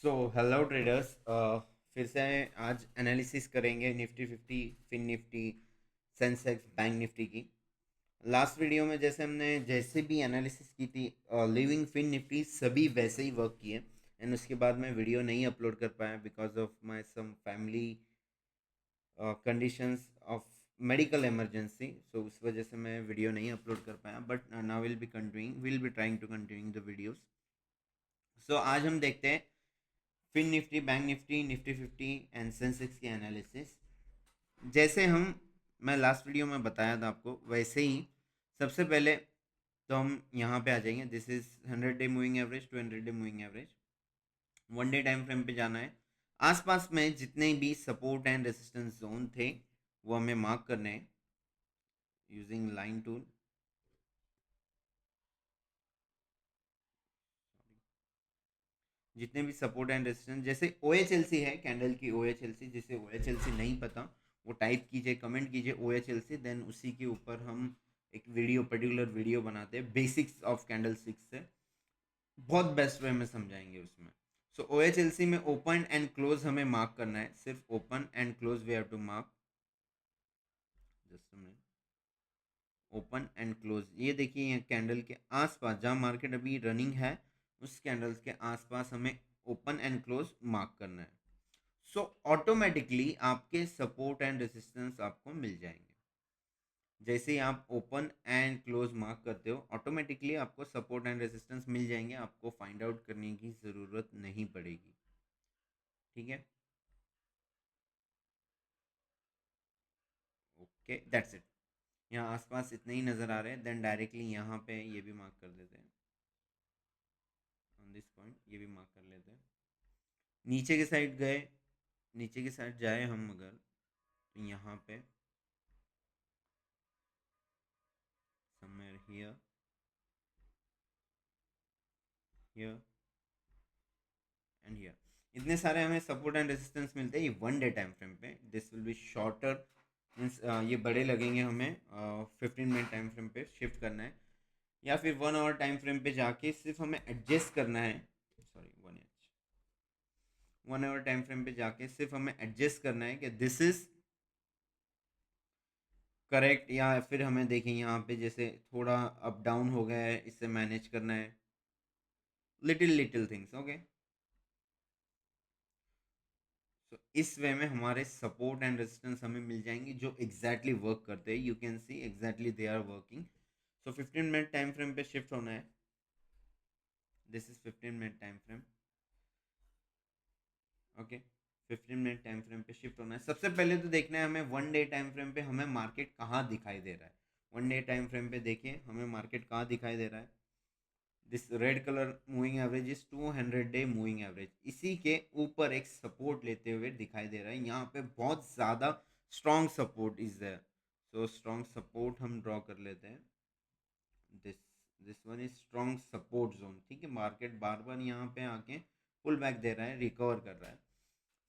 So hello traders, फिर से आज एनालिसिस करेंगे Nifty 50, Fin Nifty, Sensex, Bank Nifty की। लास्ट वीडियो में जैसे भी एनालिसिस की थी, लिविंग फिन निफ्टी सभी वैसे ही वर्क किए। एंड उसके बाद मैं वीडियो नहीं अपलोड कर पाया because of my some family conditions of medical emergency. So उस वजह से मैं वीडियो नहीं अपलोड कर पाया, but now will be trying to continuing the videos. So आज हम देखते हैं Fin Nifty, bank Nifty, Nifty 50 and Sensex की एनालिसिस। जैसे हम मैं लास्ट वीडियो में बताया था आपको, वैसे ही सबसे पहले तो हम यहाँ पे आ जाएंगे। This is 100 day moving average, 200 day moving average. One day time frame पे जाना है। आसपास में जितने भी सपोर्ट एंड रेजिस्टेंस जोन थे वो हमें मार्क करने हैं यूजिंग लाइन टूल। जितने भी सपोर्ट एंड रेजिस्टेंस, जैसे ओ एच एल सी है, कैंडल की ओ एच एल सी, जिसे ओ एच एल सी नहीं पता वो टाइप कीजिए, कमेंट कीजिए O H L C. Then उसी के ऊपर हम एक पर्टिकुलर वीडियो बनाते हैं बेसिक्स ऑफ कैंडल स्टिक्स से। बहुत बेस्ट वे में समझाएंगे उसमें। सो ओ एच एल सी में ओपन एंड क्लोज हमें मार्क करना है, सिर्फ open and close we have to mark. Just a minute. Open and close, ये देखिए यहाँ कैंडल के आसपास जहाँ मार्केट अभी रनिंग है, उस कैंडल्स के आसपास हमें ओपन एंड क्लोज मार्क करना है। सो ऑटोमेटिकली आपके सपोर्ट एंड रेजिस्टेंस आपको मिल जाएंगे। जैसे ही आप ओपन एंड क्लोज मार्क करते हो, ऑटोमेटिकली आपको सपोर्ट एंड रेजिस्टेंस मिल जाएंगे, आपको फाइंड आउट करने की ज़रूरत नहीं पड़ेगी। ठीक है, ओके, दैट्स इट। यहाँ आसपास इतने ही नज़र आ रहे हैं, देन डायरेक्टली यहाँ पे ये भी मार्क कर देते हैं। ऑन दिस पॉइंट ये भी मार्क कर लेते हैं। नीचे के साइड गए, नीचे की साइड जाए हम अगर, तो यहाँ पे somewhere here, here and here, इतने सारे हमें सपोर्ट एंड रेजिस्टेंस मिलते हैं। ये वन डे टाइम फ्रेम पे, this will B shorter, means ये बड़े लगेंगे हमें। 15 मिनट टाइम फ्रेम पे शिफ्ट करना है, या फिर 1 आवर टाइम फ्रेम पे जाके सिर्फ हमें एडजस्ट करना है। सॉरी, 1 आवर टाइम फ्रेम पे जाके सिर्फ हमें एडजस्ट करना है कि दिस इज करेक्ट, या फिर हमें देखें यहाँ पे जैसे थोड़ा अप डाउन हो गया है, इससे मैनेज करना है। Little little things, okay. So इस वे में हमारे सपोर्ट एंड रेजिस्टेंस हमें मिल जाएंगे जो एग्जैक्टली वर्क करते हैं। You can see exactly they are working. So 15 minute time frame पे शिफ्ट होना है। This is 15 minute time frame, okay. 15 minute time frame पे शिफ्ट होना है। सबसे पहले तो देखना है हमें वन डे टाइम फ्रेम पे हमें मार्केट कहाँ दिखाई दे रहा है। वन डे टाइम फ्रेम पे देखिए हमें मार्केट कहाँ दिखाई दे रहा है। This red colour moving average is 200 day moving average, इसी के ऊपर एक सपोर्ट लेते हुए दिखाई दे रहा है। यहाँ पे बहुत ज़्यादा strong support is there. So strong support हम ड्रॉ कर लेते हैं। This this one is strong support zone. ठीक है, मार्केट बार बार यहाँ पे आके पुल बैक दे रहा है, रिकवर कर रहा है।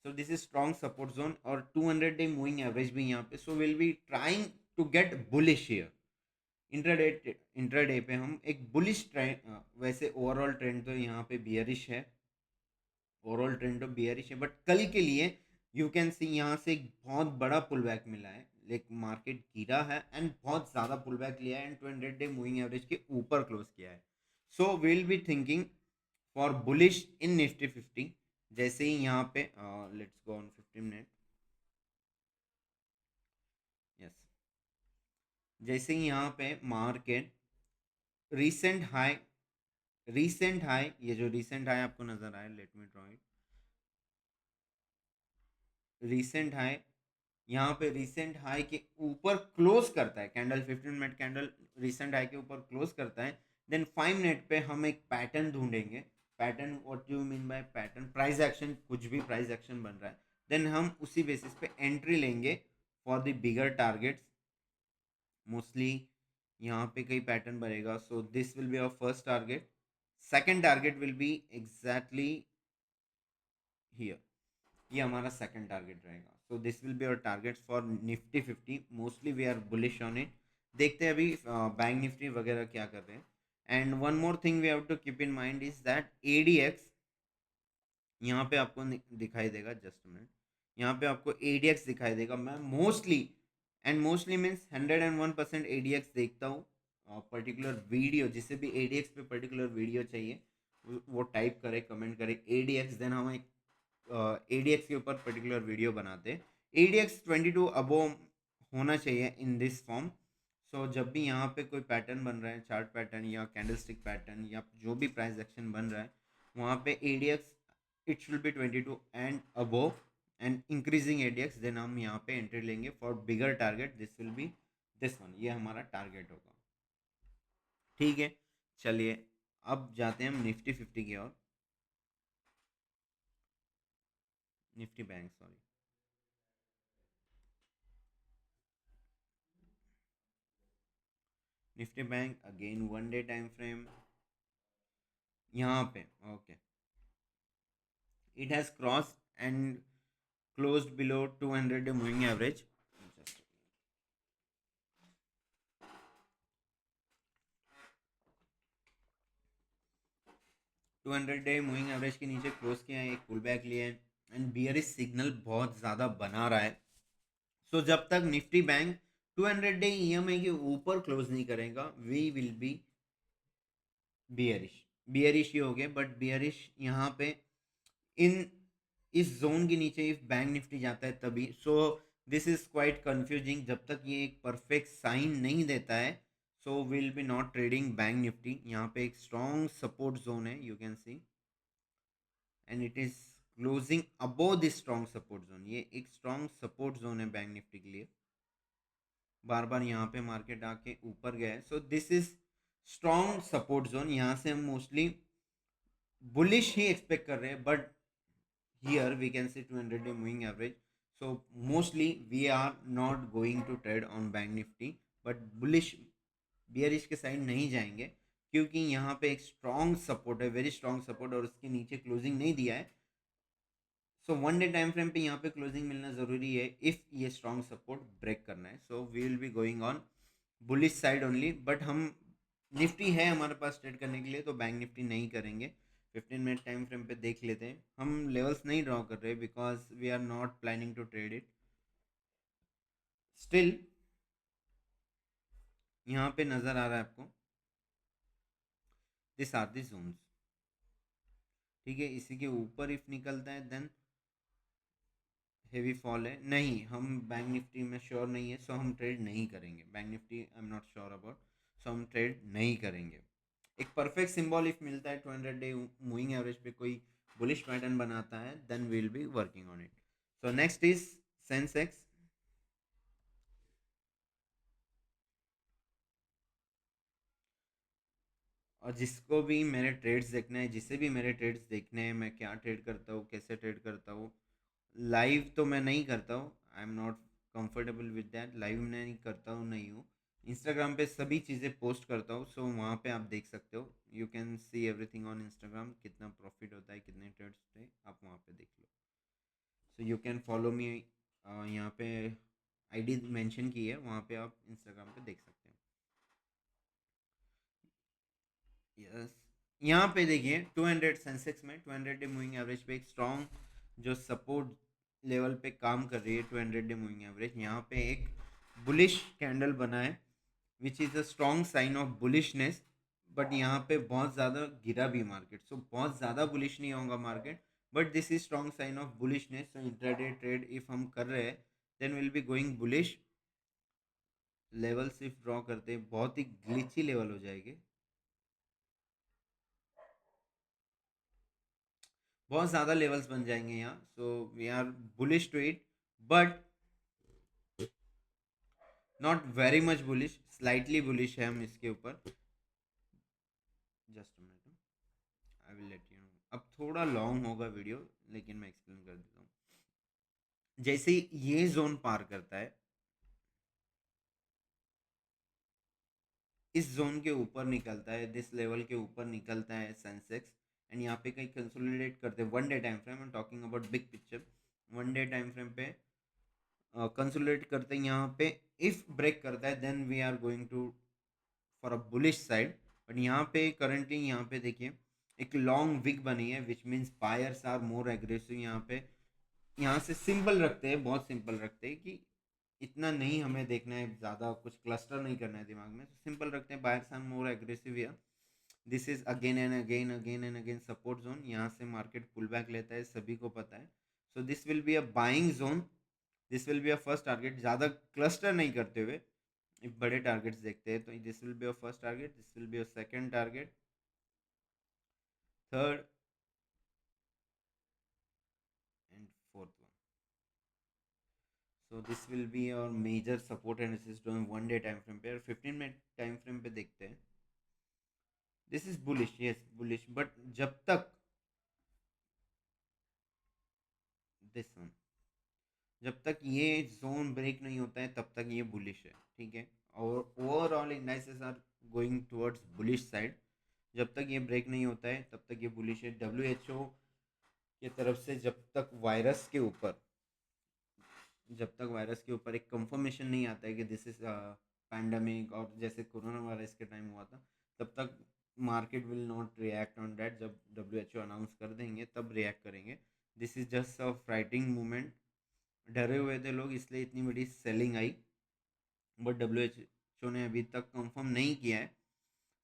So this is strong support zone, और 200 डे मूविंग एवरेज भी यहाँ पे। So will be trying to get bullish here. Intraday intraday पे हम एक बुलिश ट्रेंड, वैसे ओवरऑल ट्रेंड तो यहाँ पे बियरिश है, ओवरऑल ट्रेंड तो बियरिश है, बट कल के लिए यू कैन सी यहाँ से एक बहुत बड़ा पुल बैक मिला है। लेकिन मार्केट गिरा है एंड बहुत ज़्यादा पुल बैक लिया है, एंड 200 डे मूविंग एवरेज के ऊपर क्लोज किया है। सो will be thinking for bullish in Nifty 50। जैसे ही यहाँ पे let's go on 15 minute, yes, जैसे ही यहाँ पे मार्केट रीसेंट हाई, ये जो रीसेंट हाई आपको नजर आए, late me draw it. Recent high, यहाँ पे रीसेंट हाई के ऊपर क्लोज करता है candle, 15 minute candle recent high के ऊपर क्लोज करता है। देन 5 मिनट पे हम एक पैटर्न ढूंढेंगे। Pattern, what you mean by pattern? Price action, कुछ भी प्राइस एक्शन बन रहा है, देन हम उसी बेसिस पे एंट्री लेंगे for the bigger targets. Mostly यहाँ पे कई पैटर्न बनेगा। So this will be our first target. Second target will be exactly here, ये हमारा सेकंड टारगेट रहेगा। So this will be our targets for Nifty 50। Mostly we are bullish on it. देखते हैं अभी बैंक निफ्टी वगैरह क्या कर रहे हैं। And one more thing we have to keep in mind is that ADX, यहाँ पे आपको दिखाई देगा, जस्ट मिनट, यहाँ पे आपको एडीएक्स दिखाई देगा। मैं mostly and mostly means 101% ADX देखता हूँ। पर्टिकुलर वीडियो, जिसे भी एडीएक्स पे पर्टिकुलर वीडियो चाहिए वो टाइप करे, कमेंट करे एडीएक्स, देन हम एक एडीएक्स के ऊपर पर्टिकुलर वीडियो बनाते हैं। एडीएक्स 22 अबो होना चाहिए इन दिस फॉर्म। सो जब भी यहाँ पे कोई पैटर्न बन रहा है, चार्ट पैटर्न या कैंडलस्टिक पैटर्न या जो भी प्राइस एक्शन बन रहा है, वहाँ पे ADX it should be 22 and above and increasing ADX, then हम यहाँ पे एंट्री लेंगे for bigger target. This will be this one, ये हमारा टारगेट होगा। ठीक है, चलिए अब जाते हैं हम निफ्टी 50 की ओर। Nifty bank, sorry, Nifty bank again 1 day time frame यहाँ पे। Okay, it has cross and closed below 200 day moving average। 200 day moving average के नीचे क्लोज किया है, एक पुल बैक लिया है एंड बियरिश सिग्नल बहुत ज़्यादा बना रहा है। सो जब तक निफ्टी बैंक 200 डे ईएमआई के ऊपर क्लोज नहीं करेगा, we will be bearish. Bearish ही हो गए, बट बियरिश यहाँ पे इन इस जोन के नीचे इफ बैंक निफ्टी जाता है तभी। सो दिस इज क्वाइट कंफ्यूजिंग, जब तक ये एक परफेक्ट साइन नहीं देता है। सो will be not trading bank Nifty. यहाँ पे एक स्ट्रॉन्ग सपोर्ट जोन है, you can C, and it is closing above this strong support zone. ये एक स्ट्रॉन्ग सपोर्ट जोन है बैंक निफ्टी के लिए। बार बार यहाँ पे मार्केट आके ऊपर गया है, so this is strong support zone. यहाँ से हम मोस्टली बुलिश ही एक्सपेक्ट कर रहे हैं, but here we can see 200 day moving average. So mostly we are not going to trade on bank nifty, but bullish bearish के side नहीं जाएंगे, क्योंकि यहाँ पे एक स्ट्रॉन्ग सपोर्ट है, वेरी स्ट्रॉन्ग सपोर्ट, और उसके नीचे क्लोजिंग नहीं दिया है। सो 1 डे टाइम फ्रेम पे यहाँ पे क्लोजिंग मिलना ज़रूरी है इफ़ ये स्ट्रॉन्ग सपोर्ट ब्रेक करना है। So we will be going on bullish side only, but हम निफ्टी है हमारे पास ट्रेड करने के लिए, तो बैंक निफ्टी नहीं करेंगे। 15 मिनट टाइम फ्रेम पे देख लेते हैं। हम लेवल्स नहीं ड्रॉ कर रहे because we are not planning to trade it still. यहाँ पे नज़र आ रहा है आपको, दिस आर दी जोन्स। ठीक है, इसी के ऊपर इफ निकलता है देन हेवी फॉल है। नहीं, हम बैंक निफ्टी में श्योर नहीं है, सो हम ट्रेड नहीं करेंगे bank Nifty. I am not sure about, so हम ट्रेड नहीं करेंगे। एक परफेक्ट सिंबल इफ मिलता है 200 डे मूविंग एवरेज पे, कोई बुलिश पैटर्न बनाता है, then we will be working on it. So next is Sensex. और जिसको भी मेरे ट्रेड्स देखना है, जिसे भी मेरे ट्रेड्स देखने हैं, मैं क्या ट्रेड करता हूँ, कैसे ट्रेड करता हूँ, लाइव तो मैं नहीं करता हूँ, आई am not comfortable with that. Live मैं नहीं करता हूँ, नहीं हूँ। इंस्टाग्राम पे सभी चीज़ें पोस्ट करता हूँ, सो वहाँ पे आप देख सकते हो। You can see everything on Instagram, कितना प्रॉफिट होता है, कितने ट्रेड्स होते हैं, आप वहाँ पे देख लो। So you can follow me, यहाँ पे आईडी मेंशन की है, वहाँ पे आप इंस्टाग्राम पे देख सकते हो। यस, यहाँ पे देखिए 200 सेंसेक्स में 200 डे मूविंग एवरेज पे एक स्ट्रॉन्ग जो सपोर्ट लेवल पे काम कर रही है 200 डे मूविंग एवरेज। यहाँ पे एक बुलिश कैंडल बना है which is a strong sign of bullishness, but यहाँ पे बहुत ज़्यादा गिरा भी मार्केट। सो बहुत ज़्यादा बुलिश नहीं होगा market, but this is strong sign of bullishness. So intraday trade if हम कर रहे हैं then will be going bullish. Level सिर्फ ड्रॉ करते हैं, बहुत ही ग्लिची लेवल हो जाएंगे, बहुत ज़्यादा लेवल्स बन जाएंगे यहाँ। So we are bullish to it, but not very much bullish, slightly bullish है हम इसके ऊपर। Just minute, I will let you know. अब थोड़ा लॉन्ग होगा वीडियो, लेकिन मैं एक्सप्लेन कर देता हूँ। जैसे ये जोन पार करता है, इस जोन के ऊपर निकलता है, दिस लेवल के ऊपर निकलता है सेंसेक्स, एंड यहाँ पे कहीं कंसोलिडेट करते हैं 1 day time frame, I am talking about big picture. 1 day time frame पे कंसोलिडेट करते हैं यहाँ पे, इफ ब्रेक करता है then we are going to for a bullish side. But यहाँ पे करंटली यहाँ पे देखिए एक लॉन्ग विक बनी है, which means buyers are more aggressive यहाँ पे। यहाँ से सिंपल रखते हैं, बहुत सिंपल रखते हैं कि इतना नहीं हमें देखना है, ज़्यादा कुछ क्लस्टर नहीं करना है दिमाग में, तो सिंपल रखते हैं, बायर्स आर मोर एग्रेसिव या this is again and again support zone. यहाँ से मार्केट पुल बैक लेता है, सभी को पता है। So this will be a buying zone, this will be a first target. ज़्यादा क्लस्टर नहीं करते हुए बड़े टारगेट्स देखते हैं, तो this will be a first target, this will be a second target, third and fourth one. So this will be our major support and resistance on 1 day time frame पे। और 15 minute time frame पे देखते हैं, this is bullish, yes bullish, but जब तक this one, जब तक ये जोन ब्रेक नहीं होता है तब तक ये बुलिश है, ठीक है। और overall indices are going towards bullish side. जब तक ये ब्रेक नहीं होता है तब तक ये बुलिश है। WHO की तरफ से जब तक वायरस के ऊपर एक कंफर्मेशन नहीं आता है कि दिस इज पैंडमिक, और जैसे कोरोना वायरस के टाइम हुआ था, तब तक market will not react on that. जब WHO अनाउंस कर देंगे तब रिएक्ट करेंगे। This is just a frightening movement, डरे हुए थे लोग इसलिए इतनी बड़ी सेलिंग आई, बट WHO ने अभी तक कंफर्म नहीं किया है।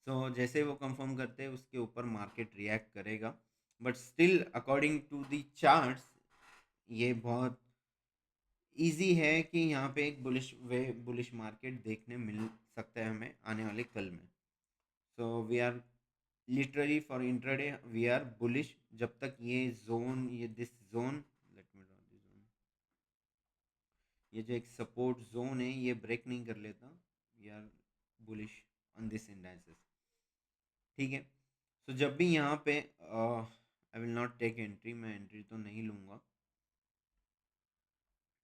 सो जैसे वो कंफर्म करते हैं उसके ऊपर मार्केट रिएक्ट करेगा, but still according to the charts ये बहुत इजी है कि यहाँ पे एक बुलिश मार्केट देखने मिल सकता है हमें आने वाले कल में। So we are literally for intraday we are bullish जब तक ये जोन, ये this zone, let me draw this zone, ये जो एक सपोर्ट जोन है ये ब्रेक नहीं कर लेता, we are bullish on this indices, ठीक है। सो जब भी यहाँ पे I will not take entry, मैं एंट्री तो नहीं लूँगा,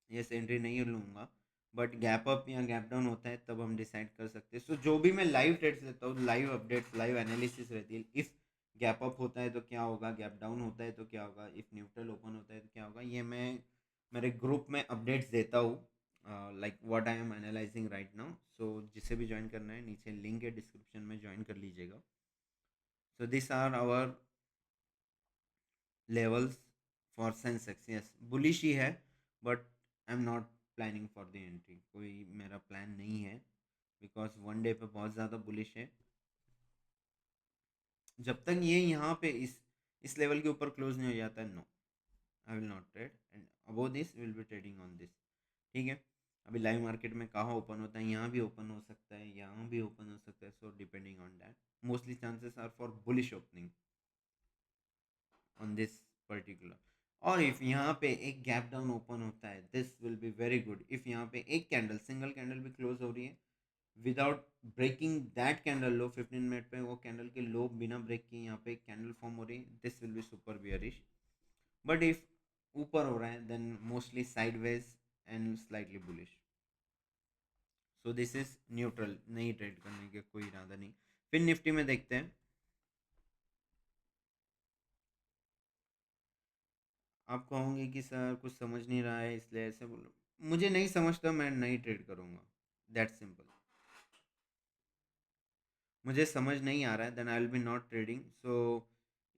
यस एंट्री नहीं लूँगा, बट गैप अप या गैप डाउन होता है तब हम डिसाइड कर सकते हैं। सो जो भी मैं लाइव ट्रेड्स लेता हूँ, लाइव अपडेट्स, लाइव एनालिसिस रहती है। इफ़ गैप अप होता है तो क्या होगा, गैप डाउन होता है तो क्या होगा, इफ़ न्यूट्रल ओपन होता है तो क्या होगा, ये मैं मेरे ग्रुप में अपडेट्स देता हूँ, like what I am analysing right now. So जिसे भी ज्वाइन करना है नीचे लिंक है डिस्क्रिप्शन में, ज्वाइन कर लीजिएगा। So this are our levels for Sensex, yes bullish ही है, but I am not planning for the entry, कोई मेरा प्लान नहीं है, बिकॉज 1 डे पे बहुत ज़्यादा बुलिश है। जब तक ये यहाँ पे इस लेवल के ऊपर क्लोज नहीं हो जाता है, no I will not trade, and above this will be trading on this, ठीक है। अभी लाइव मार्केट में कहाँ ओपन होता है, यहाँ भी ओपन हो सकता है, यहाँ भी ओपन हो सकता है, so depending on that mostly chances are for bullish opening on this particular. और इफ यहाँ पे एक गैप डाउन ओपन होता है, this will be very good. If यहाँ पे एक कैंडल, सिंगल कैंडल भी क्लोज हो रही है without breaking that candle low, 15 minute पे वो कैंडल के लो बिना ब्रेक किए यहाँ पे एक कैंडल फॉर्म हो रही है, this will be super bearish. But if ऊपर हो रहा है then mostly sideways and slightly bullish. So this is neutral, नहीं ट्रेड करने के कोई इरादा नहीं। फिर निफ्टी में देखते हैं। आप कहोगे कि सर कुछ समझ नहीं रहा है इसलिए ऐसे बोलो, मुझे नहीं समझता, मैं नहीं ट्रेड करूँगा, दैट सिंपल। मुझे समझ नहीं आ रहा है then I will be not trading. So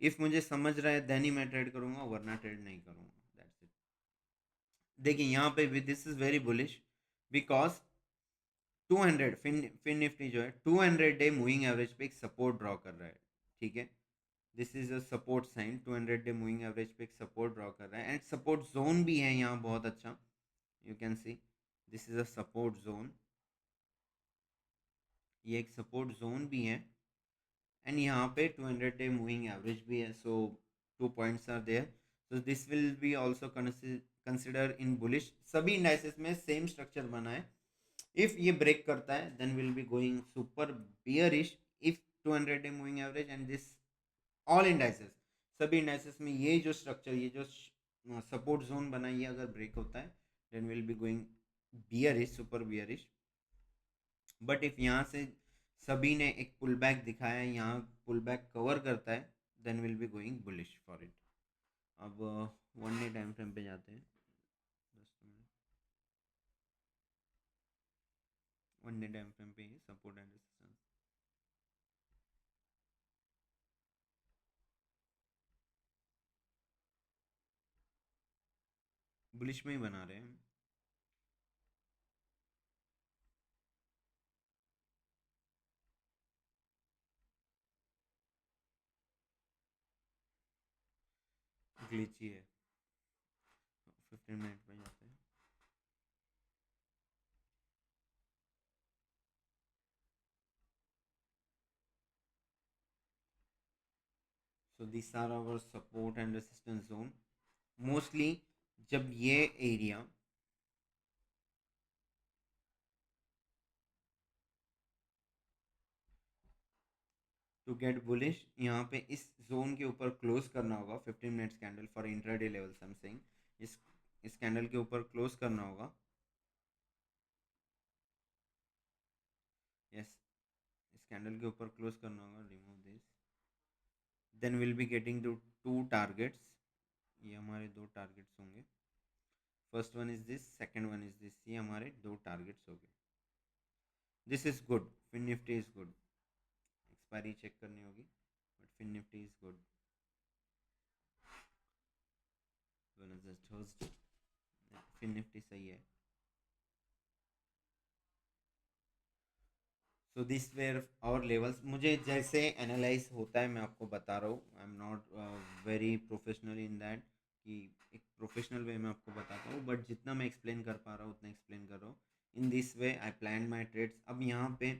if मुझे समझ रहा है देन ही मैं ट्रेड करूँगा, वरना ट्रेड नहीं करूँगा, दैट्स इट। देखिए यहाँ पे भी this is very bullish, because 200 fin Nifty जो है 200 डे मूविंग एवरेज पे एक सपोर्ट ड्रॉ कर रहा है, ठीक है। This is a support sign, 200 day moving average पे एक सपोर्ट ड्रॉ कर रहा है, एंड सपोर्ट जोन भी है यहाँ बहुत अच्छा, you can see this is a support zone, ये एक सपोर्ट जोन भी है, एंड यहाँ पे 200 डे मूविंग एवरेज भी है। So 2 points are there, so this will be also consider in bullish. सभी इंडाइसेस में सेम स्ट्रक्चर बना है, इफ ये ब्रेक करता है then will be going super bearish. If 200 day moving average and this all indices, सभी indices में ये जो स्ट्रक्चर, ये जो सपोर्ट जोन बना, ये अगर ब्रेक होता है then will be going bearish, super bearish. But if यहाँ से सभी ने एक पुल बैक दिखाया है, यहाँ पुल बैक कवर करता है, then will be going bullish for it. अब 1 डे टाइम फ्रेम पे जाते हैं, 10 मिनट 1 डे टाइम फ्रेम पे ही सपोर्ट एंड रेजिस्टेंस। बुलिश में ही बना रहे हैं। ग्लिची है। 15 मिनट पे जाते हैं। So this are our support and resistance zone. Mostly जब ये एरिया टू गेट बुलिश, यहाँ पे इस जोन के ऊपर क्लोज करना होगा 15 minutes candle for intraday level something. इस इस कैंडल के ऊपर क्लोज करना होगा। यस, इस कैंडल के ऊपर क्लोज करना होगा। Remove this, then will be getting two targets. ये हमारे दो टारगेट्स होंगे। First one is this, second one is this. ये हमारे दो टारगेट्स हो गए। This is good, fin Nifty is good. Expiry check करनी होगी, but fin Nifty is good. Thursday fin Nifty सही है। सो दिस वेयर और लेवल्स। मुझे जैसे एनालाइज होता है मैं आपको बता रहा हूँ। आई am not very professional in that कि एक प्रोफेशनल वे में आपको बताता हूँ, बट जितना मैं एक्सप्लेन कर पा रहा हूँ उतना एक्सप्लेन कर रहा हूँ। In this way I plan my trades. अब यहाँ पे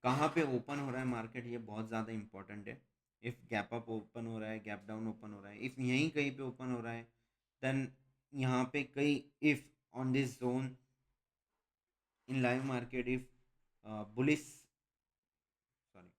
कहाँ पे ओपन हो रहा है मार्केट, ये बहुत ज़्यादा इंपॉर्टेंट है। इफ़ गैप अप ओपन हो रहा है, गैप डाउन ओपन हो रहा है, इफ़ यहीं कहीं पे ओपन हो रहा है, देन यहाँ पे कई, if on this zone in live market, if bullish, sorry,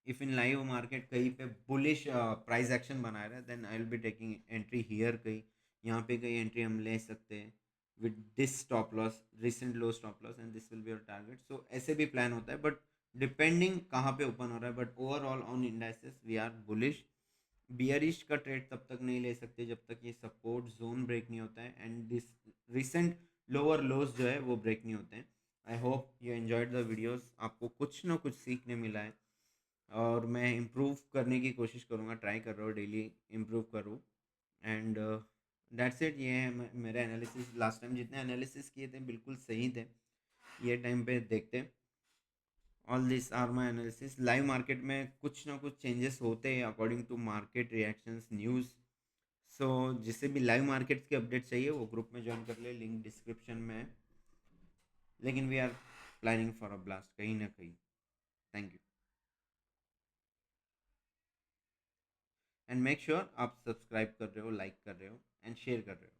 if in live market कहीं पे बुलिश प्राइस एक्शन बना रहा है, then I will be taking entry here. कहीं यहाँ पे कहीं एंट्री हम ले सकते हैं with this stop loss, recent low stop loss, and this will be your target. So ऐसे भी प्लान होता है, बट डिपेंडिंग कहाँ पे ओपन हो रहा है। But overall on indices we are bullish. Bearish का ट्रेड तब तक नहीं ले सकते जब तक ये सपोर्ट जोन ब्रेक नहीं होता है, एंड दिस रिसेंट लोअर लोज जो है वो ब्रेक नहीं होते हैं। I hope you enjoyed the videos, आपको कुछ ना कुछ सीखने मिला है, और मैं इम्प्रूव करने की कोशिश करूँगा, ट्राई कर रहा हूँ डेली इम्प्रूव करूँ। And that's it. ये है मेरे एनालिसिस। लास्ट टाइम जितने एनालिसिस किए थे बिल्कुल सही थे, ये टाइम पे देखते। All this are my analysis. Live market में कुछ ना कुछ चेंजेस होते हैं according to market reactions news. So जिसे भी लाइव मार्केट्स के अपडेट चाहिए वो ग्रुप में ज्वाइन कर ले, लिंक डिस्क्रिप्शन में है। लेकिन we are planning for a blast कहीं ना कहीं। Thank you, and make sure आप सब्सक्राइब कर रहे हो, लाइक कर रहे हो, एंड शेयर कर रहे हो।